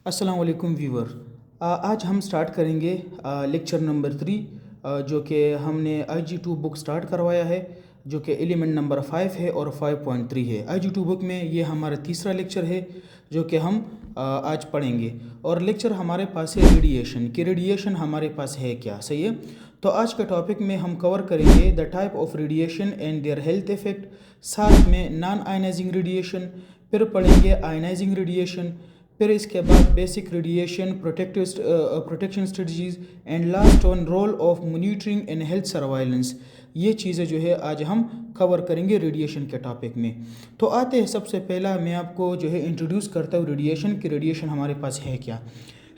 अस्सलाम वालेकुम व्यूवर। आज हम स्टार्ट करेंगे लेक्चर नंबर 3, जो कि हमने IG2 बुक स्टार्ट करवाया है, जो कि एलिमेंट नंबर 5 है और 5.3 है। IG2 बुक में ये हमारा तीसरा लेक्चर है जो कि हम आज पढ़ेंगे। और लेक्चर हमारे पास है रेडिएशन कि रेडिएशन हमारे पास है क्या, सही है। तो आज के टॉपिक में हम कवर करेंगे the type of radiation and their health effect, साथ में नॉन आयनाइजिंग रेडिएशन, फिर पढ़ेंगे आयनाइजिंग रेडिएशन, फिर इसके बाद basic radiation protection strategies and last on roll of monitoring and health surveillance. ये चीज़ें जो है आज हम कवर करेंगे रेडिएशन के टॉपिक में। तो आते हैं, सबसे पहला मैं आपको जो है इंट्रोड्यूस करता हूँ रेडिएशन कि रेडिएशन हमारे पास है क्या।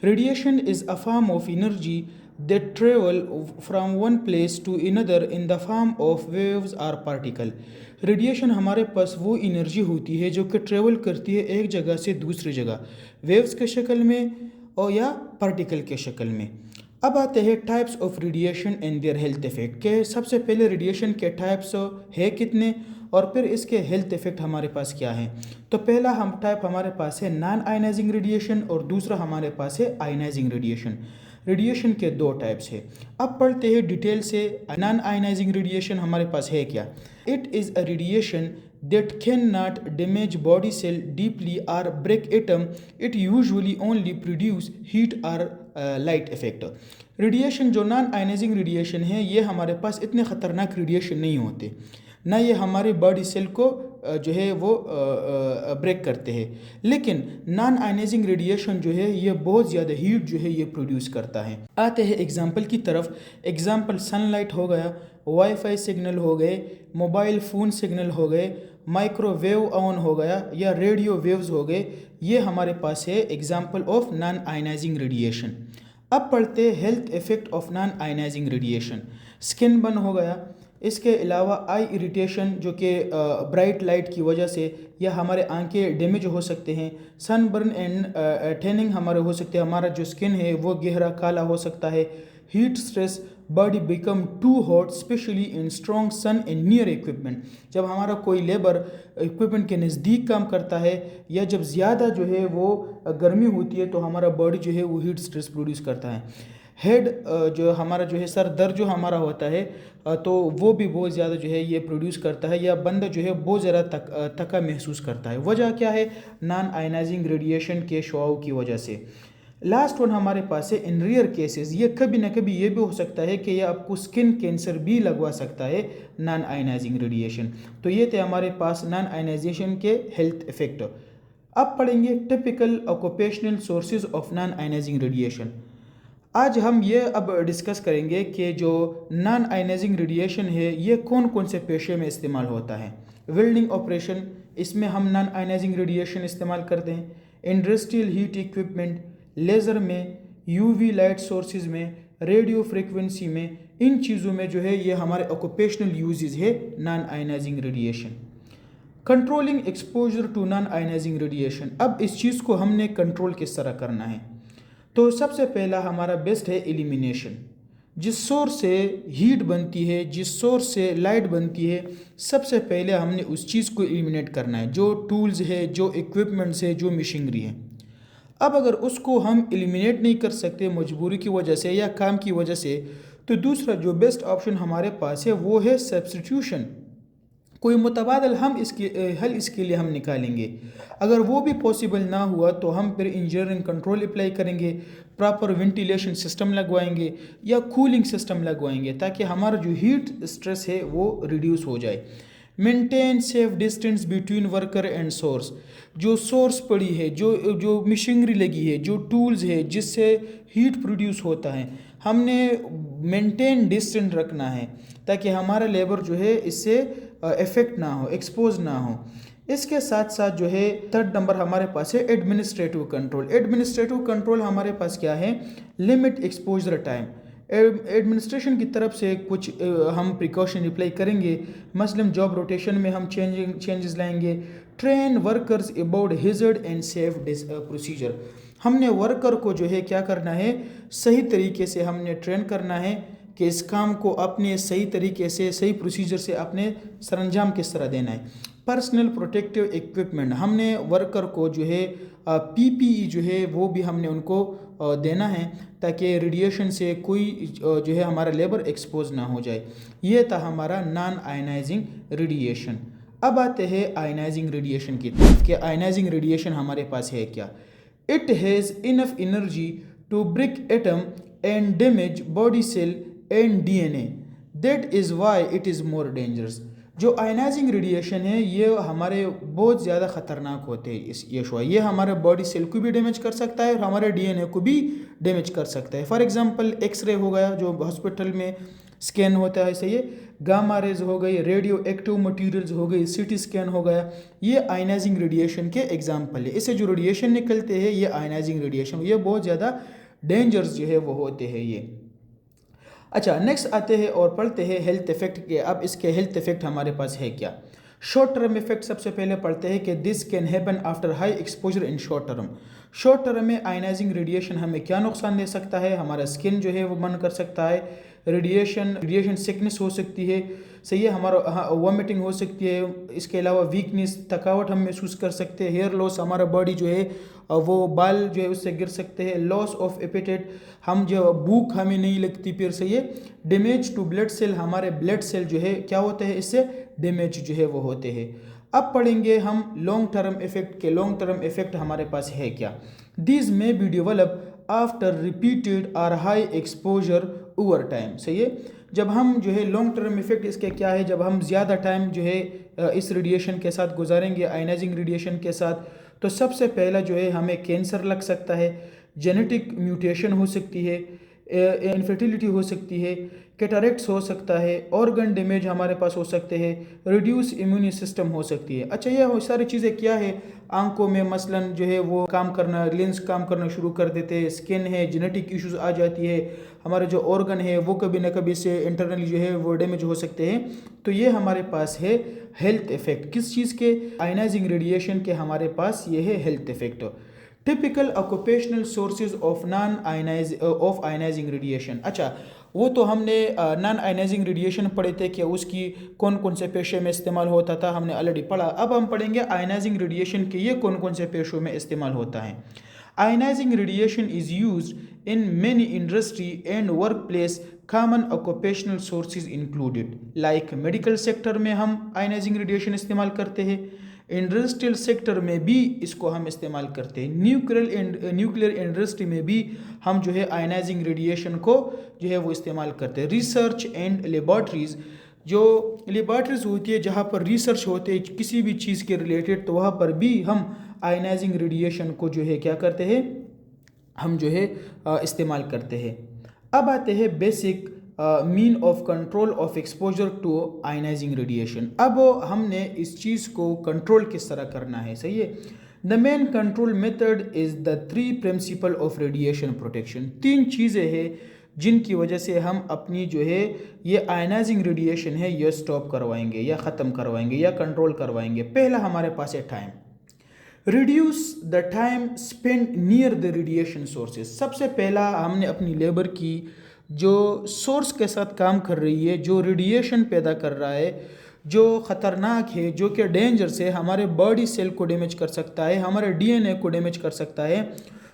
Radiation is a form of energy that travel from one place to another in the form of waves or particle। Radiation हमारे पास वो एनर्जी होती है जो कि ट्रेवल करती है एक जगह से दूसरी जगह, वेव्स के शक्ल में और या पार्टिकल के शक्ल में। अब आते हैं types of radiation and their health effect के। सबसे पहले रेडिएशन के टाइप्स है कितने और फिर इसके हेल्थ इफेक्ट हमारे पास क्या है। तो पहला हम टाइप हमारे पास है नॉन आयनाइजिंग रेडिएशन और दूसरा हमारे पास है आयनाइजिंग रेडिएशन। रेडिएशन के दो टाइप्स है। अब पढ़ते हैं डिटेल से नॉन आयनाइजिंग रेडिएशन हमारे पास है क्या। It is a radiation that cannot damage body cell deeply or break atom. It usually only produce heat or light effect। Radiation जो नॉन आयनाइजिंग रेडिएशन है ये हमारे पास इतने ख़तरनाक रेडिएशन नहीं होते, ना ये हमारे बॉडी सेल को जो है वो ब्रेक करते हैं, लेकिन नॉन आयनाइजिंग रेडिएशन जो है ये बहुत ज़्यादा हीट जो है ये प्रोड्यूस करता है। आते हैं एग्जांपल की तरफ। एग्जांपल सनलाइट हो गया, वाईफाई सिग्नल हो गए, मोबाइल फ़ोन सिग्नल हो गए, माइक्रोवेव ऑन हो गया या रेडियो वेव्स हो गए, ये हमारे पास है example of non ionising radiation. अब पढ़ते हैं health effect of non ionising radiation. Skin burn हो गया, इसके अलावा आई इरिटेशन जो कि ब्राइट लाइट की वजह से या हमारे आंखें डैमेज हो सकते हैं। सनबर्न एंड टैनिंग हमारे हो सकते हैं, हमारा जो स्किन है वो गहरा काला हो सकता है। Heat stress, body become too hot specially in strong sun and near equipment. जब हमारा कोई लेबर इक्विपमेंट के नज़दीक काम करता है या जब ज़्यादा जो है वो गर्मी होती है तो हमारा बॉडी जो है वो हीट स्ट्रेस प्रोड्यूस करता है। हेड जो हमारा जो है सर दर्द जो हमारा होता है तो वो भी बहुत ज़्यादा जो है ये प्रोड्यूस करता है, या बंदा जो है बहुत ज़्यादा थका महसूस करता है। वजह क्या है? नॉन आयनाइजिंग रेडिएशन के शुआओं की वजह से। लास्ट वन हमारे पास है इन रेयर केसेस, ये कभी ना कभी ये भी हो सकता है कि ये आपको स्किन कैंसर भी लगवा सकता है नॉन आयनाइजिंग रेडिएशन। तो ये थे हमारे पास नॉन आयनाइजेशन के हेल्थ इफेक्ट। अब पढ़ेंगे typical occupational sources of non ionising radiation. आज हम ये अब डिस्कस करेंगे कि जो नॉन आयनाइजिंग रेडिएशन है ये कौन कौन से पेशे में इस्तेमाल होता है। वेल्डिंग ऑपरेशन, इसमें हम नॉन आयनाइजिंग रेडिएशन इस्तेमाल करते हैं। इंडस्ट्रियल हीट इक्विपमेंट, लेज़र में, यूवी लाइट सोर्सेज में, रेडियो फ्रिक्वेंसी में, इन चीज़ों में जो है ये हमारे ऑक्यूपेशनल यूजेस है non ionising radiation. Controlling exposure to non ionising radiation, अब इस चीज़ को हमने कंट्रोल किस तरह करना है। तो सबसे पहला हमारा बेस्ट है एलिमिनेशन। जिस सोर्स से हीट बनती है, जिस सोर्स से लाइट बनती है, सबसे पहले हमने उस चीज़ को एलिमिनेट करना है। जो टूल्स है, जो इक्विपमेंट्स है, जो मशीनरी है, अब अगर उसको हम एलिमिनेट नहीं कर सकते मजबूरी की वजह से या काम की वजह से, तो दूसरा जो बेस्ट ऑप्शन हमारे पास है वो है सब्स्टिट्यूशन। कोई मुतबादल हम इसके लिए हम निकालेंगे। अगर वो भी पॉसिबल ना हुआ तो हम फिर इंजीनियरिंग कंट्रोल अप्लाई करेंगे, प्रॉपर वेंटिलेशन सिस्टम लगवाएंगे या कूलिंग सिस्टम लगवाएंगे ताकि हमारा जो हीट स्ट्रेस है वो रिड्यूस हो जाए। Maintain safe distance between worker and source, जो सोर्स पड़ी है, जो मशीनरी लगी है, जो टूल्स है जिससे हीट प्रोड्यूस होता है, हमने मेंटेन डिस्टेंस रखना है ताकि हमारा लेबर जो है इससे इफेक्ट ना हो, एक्सपोज ना हो। इसके साथ साथ जो है थर्ड नंबर हमारे पास है एडमिनिस्ट्रेटिव कंट्रोल। एडमिनिस्ट्रेटिव कंट्रोल हमारे पास क्या है? Limit exposure time. एडमिनिस्ट्रेशन की तरफ से कुछ हम प्रिकॉशन अप्लाई करेंगे, मसलन जॉब रोटेशन में हम चेंजेस लाएंगे। Train workers about hazard and safe procedure, हमने वर्कर को जो है क्या करना है, सही तरीके से हमने ट्रेन करना है कि इस काम को अपने सही तरीके से, सही प्रोसीजर से अपने सरंजाम किस तरह देना है। पर्सनल प्रोटेक्टिव इक्विपमेंट, हमने वर्कर को जो है पीपीई जो है वो भी हमने उनको देना है ताकि रेडिएशन से कोई जो है हमारा लेबर एक्सपोज ना हो जाए। ये था हमारा नॉन आयनाइजिंग रेडिएशन। अब आते हैं आयनाइजिंग रेडिएशन की तरफ कि आयनाइजिंग रेडिएशन हमारे पास है क्या। It has enough energy to break atom and damage body cell and DNA, that is why it is more dangerous. जो आयनाइजिंग रेडिएशन है ये हमारे बहुत ज़्यादा ख़तरनाक होते हैं। ये हमारे बॉडी सेल को भी डैमेज कर सकता है और हमारे डीएनए को भी डैमेज कर सकता है। फॉर एग्जांपल एक्सरे हो गया जो हॉस्पिटल में स्कैन होता है, सही है, गामा रेज हो गई, रेडियो एक्टिव मटीरियल्स हो गई, सीटी स्कैन हो गया, ये आयनाइजिंग रेडिएशन के एग्जाम्पल है। इससे जो रेडिएशन निकलते हैं ये आयनाइजिंग रेडिएशन, ये बहुत ज़्यादा डेंजर्स जो है वो होते हैं ये। अच्छा, नेक्स्ट आते हैं और पढ़ते हैं हेल्थ इफेक्ट के। अब इसके हेल्थ इफेक्ट हमारे पास है क्या। शॉर्ट टर्म इफेक्ट सबसे पहले पढ़ते हैं कि this can happen after high exposure in short term. Short term में आयनाइजिंग रेडिएशन हमें क्या नुकसान दे सकता है, हमारा स्किन जो है वो बर्न कर सकता है, रेडिएशन सिकनेस हो सकती है, सही है, हमारा वॉमिटिंग हो सकती है, इसके अलावा वीकनेस, थकावट हम महसूस कर सकते हैं, हेयर लॉस, हमारा बॉडी जो है वो बाल जो है उससे गिर सकते हैं, लॉस ऑफ एपेटाइट, हम जो भूख हमें नहीं लगती, फिर सही है, डैमेज टू ब्लड सेल, हमारे ब्लड सेल जो है क्या होते हैं, इससे डैमेज जो है वो होते हैं। अब पढ़ेंगे हम लॉन्ग टर्म इफेक्ट के। लॉन्ग टर्म इफेक्ट हमारे पास है क्या। These may be develop after repeated और हाई एक्सपोजर ओवर टाइम, सही है। जब हम जो है लॉन्ग टर्म इफेक्ट इसके क्या है, जब हम ज़्यादा टाइम जो है इस रेडिएशन के साथ गुजारेंगे, आयनाइजिंग रेडिएशन के साथ, तो सबसे पहला जो है हमें कैंसर लग सकता है, जेनेटिक म्यूटेशन हो सकती है, इनफर्टिलिटी हो सकती है, कैटरेक्ट्स हो सकता है, ऑर्गन डैमेज हमारे पास हो सकते हैं, रिड्यूस इम्यून सिस्टम हो सकती है। अच्छा, ये सारी चीज़ें क्या है, आंखों में मसलन जो है वो काम करना, लेंस काम करना शुरू कर देते हैं, स्किन है, जेनेटिक इश्यूज आ जाती है, हमारे जो ऑर्गन है वो कभी ना कभी से इंटरनली जो है वो डैमेज हो सकते हैं। तो ये हमारे पास है हेल्थ इफेक्ट, किस चीज़ के, आयनाइजिंग रेडिएशन के हमारे पास ये है health effect. Typical occupational sources of ionising radiation. अच्छा, वो तो हमने नॉन आयनाइजिंग रेडिएशन पढ़े थे कि उसकी कौन कौन से पेशे में इस्तेमाल होता था, हमने ऑलरेडी पढ़ा। अब हम पढ़ेंगे आयनाइजिंग रेडिएशन के ये कौन कौन से पेशों में इस्तेमाल होता है। Ionising radiation is use in many industry and work place, common occupational sources included, like medical sector में हम आयनाइजिंग रेडिएशन इस्तेमाल करते हैं, इंडस्ट्रियल सेक्टर में भी इसको हम इस्तेमाल करते हैं, न्यूक्लियर इंडस्ट्री में भी हम जो है आयनाइजिंग रेडिएशन को जो है वो इस्तेमाल करते हैं। रिसर्च एंड लेबॉर्ट्रीज़, जो लेबॉर्ट्रीज होती है जहाँ पर रिसर्च होते हैं किसी भी चीज़ के रिलेटेड, तो वहाँ पर भी हम आयनाइजिंग रेडिएशन को जो है क्या करते हैं, हम जो है इस्तेमाल करते हैं। अब आते हैं basic mean of control of exposure to ionising radiation. अब हमने इस चीज़ को कंट्रोल किस तरह करना है, सही है। The main control method is the 3 principle of radiation protection. 3 चीज़ें हैं जिनकी वजह से हम अपनी जो है ये आयनाइजिंग रेडिएशन है ये स्टॉप करवाएंगे या ख़त्म करवाएंगे या कंट्रोल करवाएंगे। पहला हमारे पास है time. Reduce the time spend near the radiation sources. सबसे पहला हमने अपनी लेबर की जो सोर्स के साथ काम कर रही है, जो रेडिएशन पैदा कर रहा है, जो ख़तरनाक है, जो कि डेंजर से हमारे बॉडी सेल को डैमेज कर सकता है, हमारे डीएनए को डैमेज कर सकता है,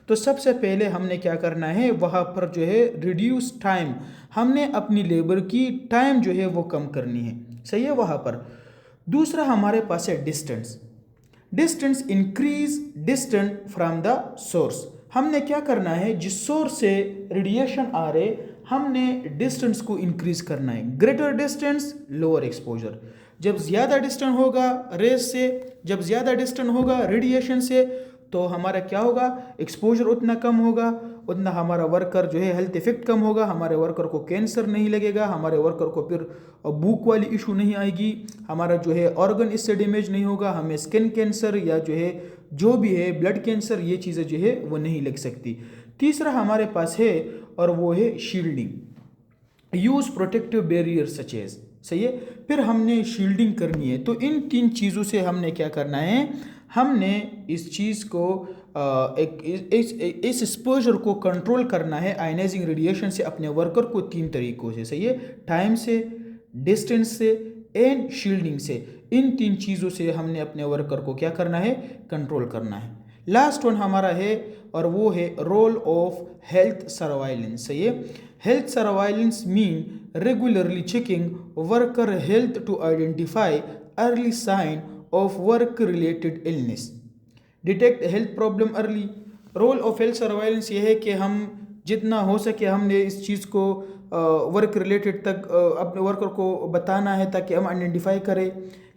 तो सबसे पहले हमने क्या करना है, वहाँ पर जो है रिड्यूस टाइम, हमने अपनी लेबर की टाइम जो है वो कम करनी है, सही है वहाँ पर। दूसरा हमारे पास है distance increase distant from the source. हमने क्या करना है, जिस सोर्स से रेडिएशन आ रहे हमने डिस्टेंस को इंक्रीज करना है। Greater distance lower exposure. जब ज़्यादा डिस्टेंस होगा रेस से, जब ज़्यादा डिस्टेंस होगा रेडिएशन से, तो हमारा क्या होगा, एक्सपोजर उतना कम होगा, उतना हमारा वर्कर जो है हेल्थ इफेक्ट कम होगा, हमारे वर्कर को कैंसर नहीं लगेगा, हमारे वर्कर को फिर भूख वाली इशू नहीं आएगी, हमारा जो है ऑर्गन इससे डैमेज नहीं होगा, हमें स्किन कैंसर या जो है जो भी है ब्लड कैंसर, ये चीज़ें जो है वो नहीं लग सकती। तीसरा हमारे पास है और वो है shielding. Use protective barrier such as, सही है। फिर हमने शील्डिंग करनी है, तो इन 3 चीज़ों से हमने क्या करना है, हमने इस चीज़ को इस एक्सपोजर को कंट्रोल करना है आयनाइजिंग रेडिएशन से अपने वर्कर को 3 तरीकों से, सही है, टाइम से, डिस्टेंस से एंड शील्डिंग से। इन 3 चीज़ों से हमने अपने वर्कर को क्या करना है, कंट्रोल करना है। लास्ट वन हमारा है और वो है रोल ऑफ हेल्थ सर्वाइलेंस। ये health surveillance mean regularly checking worker health to identify early sign of work related illness, detect health problem early. Role of health surveillance ये है कि हम जितना हो सके हमने इस चीज़ को वर्क रिलेटेड तक अपने वर्कर को बताना है ताकि हम आइडेंटिफाई करें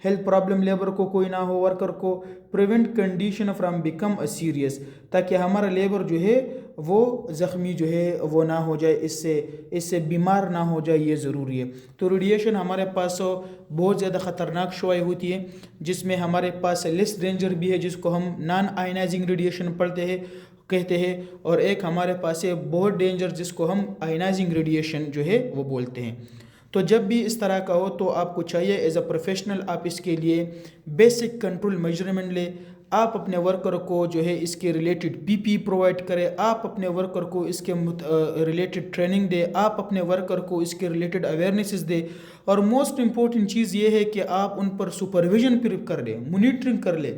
हेल्थ प्रॉब्लम लेबर को कोई ना हो, वर्कर को prevent condition from become a serious, ताकि हमारा लेबर जो है वो ज़ख्मी जो है वो ना हो जाए, इससे बीमार ना हो जाए, ये ज़रूरी है। तो रेडिएशन हमारे पास बहुत ज़्यादा ख़तरनाक शुआई होती है, जिसमें हमारे पास लेस डेंजर भी है जिसको हम नॉन आयनाइजिंग रेडिएशन कहते हैं, और एक हमारे पास है बहुत डेंजर जिसको हम आयनाइजिंग रेडिएशन जो है वो बोलते हैं। तो जब भी इस तरह का हो तो आपको चाहिए एज अ प्रोफेशनल आप इसके लिए बेसिक कंट्रोल मेजरमेंट ले, आप अपने वर्कर को जो है इसके रिलेटेड पीपी प्रोवाइड करें, आप अपने वर्कर को इसके रिलेटेड ट्रेनिंग दे, आप अपने वर्कर को इसके रिलेटेड अवेयरनेसेस दे, और मोस्ट इम्पॉर्टेंट चीज़ ये है कि आप उन पर सुपरविजन कर ले, मोनिटरिंग कर ले,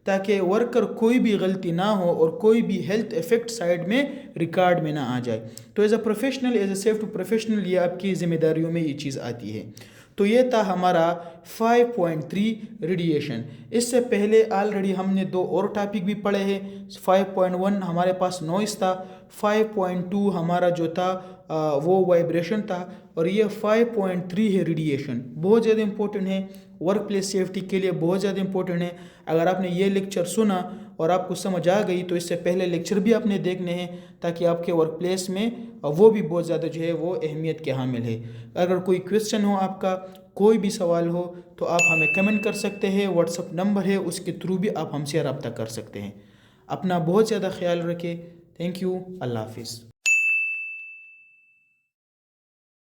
ताकि वर्कर कोई भी गलती ना हो और कोई भी हेल्थ इफेक्ट साइड में रिकॉर्ड में ना आ जाए। तो as a professional, as a safety professional, ये आपकी जिम्मेदारियों में ये चीज़ आती है। तो ये था हमारा 5.3 रेडिएशन। इससे पहले ऑलरेडी हमने 2 और टॉपिक भी पढ़े हैं। 5.1 हमारे पास नॉइस था, 5.2 हमारा जो था वो वाइब्रेशन था, और ये 5.3 है रेडिएशन। बहुत ज़्यादा इंपॉर्टेंट है, वर्क प्लेस सेफ्टी के लिए बहुत ज़्यादा इंपॉर्टेंट है। अगर आपने ये लेक्चर सुना और आपको समझ आ गई तो इससे पहले लेक्चर भी आपने देखने हैं, ताकि आपके वर्क प्लेस में वो भी बहुत ज़्यादा जो है वो अहमियत के हामिल है। अगर कोई क्वेश्चन हो, आपका कोई भी सवाल हो, तो आप हमें कमेंट कर सकते हैं, व्हाट्सअप नंबर है उसके थ्रू भी आप हमसे रब्ता कर सकते हैं। अपना बहुत ज़्यादा ख्याल रखें। Thank you. अल्लाह हाफिज़।